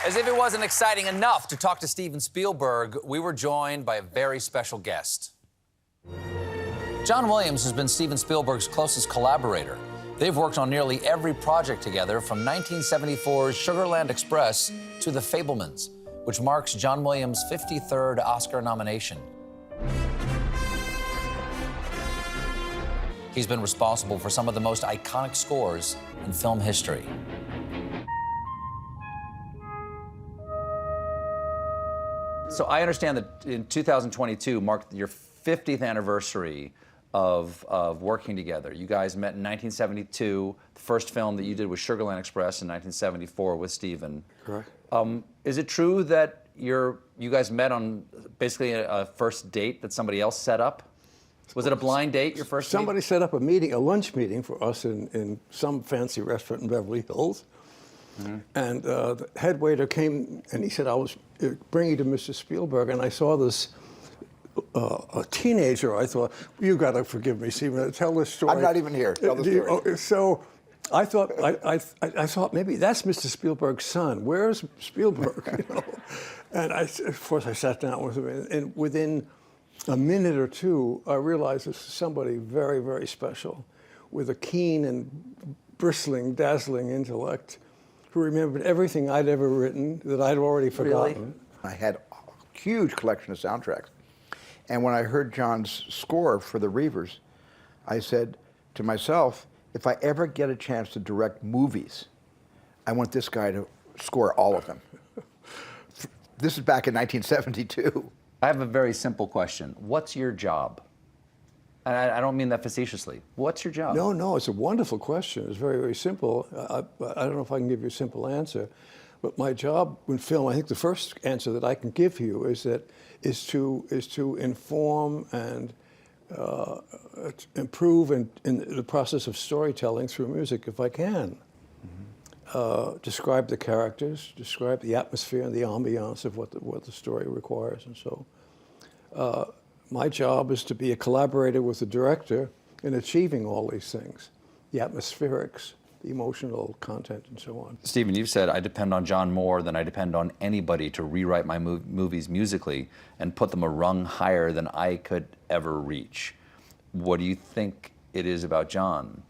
As if it wasn't exciting enough to talk to Steven Spielberg, we were joined by a very special guest. John Williams has been Steven Spielberg's closest collaborator. They've worked on nearly every project together, from 1974's Sugarland Express to The Fabelmans, which marks John Williams' 53rd Oscar nomination. He's been responsible for some of the most iconic scores in film history. So I understand that in 2022 marked your 50th anniversary of working together. You guys met in 1972. The first film that you did was Sugarland Express in 1974 with Steven. Correct. Is it true that you guys met on basically a first date that somebody else set up? Was it a blind date, your first Somebody meet? set up a meeting, a lunch meeting for us in some fancy restaurant in Beverly Hills. Mm-hmm. And the head waiter came and he said, I was bringing to Mr. Spielberg, and I saw this a teenager. I thought, you got to forgive me, Stephen, tell this story. I'm not even here. Tell the story. So I thought, I thought maybe that's Mr. Spielberg's son. Where's Spielberg? You know? And of course, I sat down with him, and within a minute or two, I realized this is somebody very, very special, with a keen and bristling, dazzling intellect, who remembered everything I'd ever written that I'd already forgotten. Really? I had a huge collection of soundtracks. And when I heard John's score for the Reavers, I said to myself, if I ever get a chance to direct movies, I want this guy to score all of them. This is back in 1972. I have a very simple question. What's your job? And I don't mean that facetiously. What's your job? No, it's a wonderful question. It's very, very simple. I don't know if I can give you a simple answer, but my job in film, I think the first answer that I can give you is to inform and improve in the process of storytelling through music, if I can. Mm-hmm. Describe the characters, describe the atmosphere and the ambiance of what the story requires, and so. My job is to be a collaborator with the director in achieving all these things, the atmospherics, the emotional content, and so on. Stephen, you've said, I depend on John more than I depend on anybody to rewrite my movies musically and put them a rung higher than I could ever reach. What do you think it is about John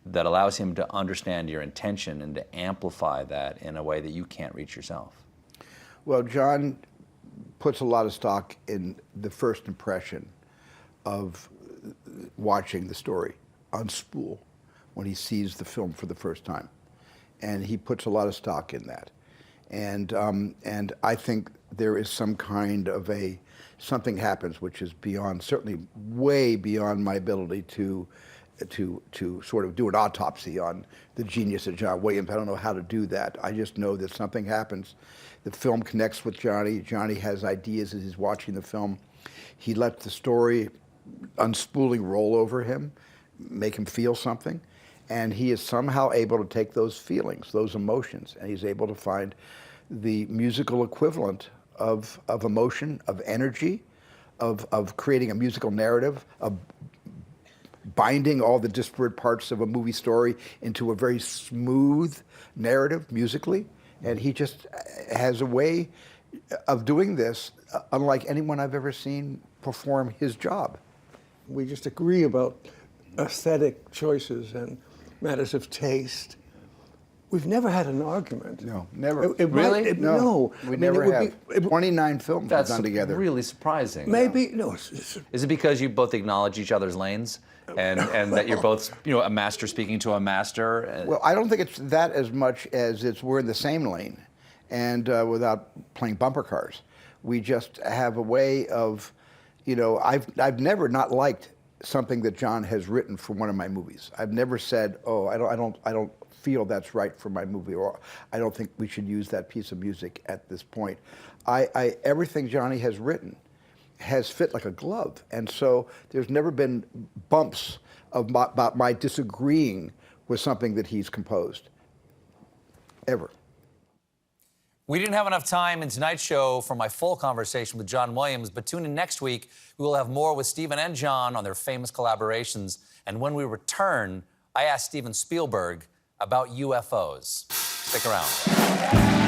that allows him to understand your intention and to amplify that in a way that you can't reach yourself? Well, John puts a lot of stock in the first impression of watching the story on spool when he sees the film for the first time. And he puts a lot of stock in that. And I think there is some kind of something happens which is beyond, certainly way beyond my ability to sort of do an autopsy on the genius of John Williams. I don't know how to do that. I just know that something happens. The film connects with Johnny. Johnny has ideas as he's watching the film. He lets the story unspooling roll over him, make him feel something. And he is somehow able to take those feelings, those emotions, and he's able to find the musical equivalent of emotion, of energy, of creating a musical narrative, of binding all the disparate parts of a movie story into a very smooth narrative musically. And he just has a way of doing this unlike anyone I've ever seen perform his job. We just agree about aesthetic choices and matters of taste. We've never had an argument. No, never. Really? No. We never have. 29 films we've done together. That's really surprising. Maybe, no. Is it because you both acknowledge each other's lanes? And that you're both, a master speaking to a master? Well, I don't think it's that as much as we're in the same lane, and without playing bumper cars. We just have a way of, I've never not liked something that John has written for one of my movies. I've never said, oh, I don't feel that's right for my movie, or I don't think we should use that piece of music at this point. Everything Johnny has written has fit like a glove. And so there's never been bumps about my disagreeing with something that he's composed, ever. We didn't have enough time in tonight's show for my full conversation with John Williams, but tune in next week. We will have more with Stephen and John on their famous collaborations. And when we return, I asked Steven Spielberg about UFOs. Stick around.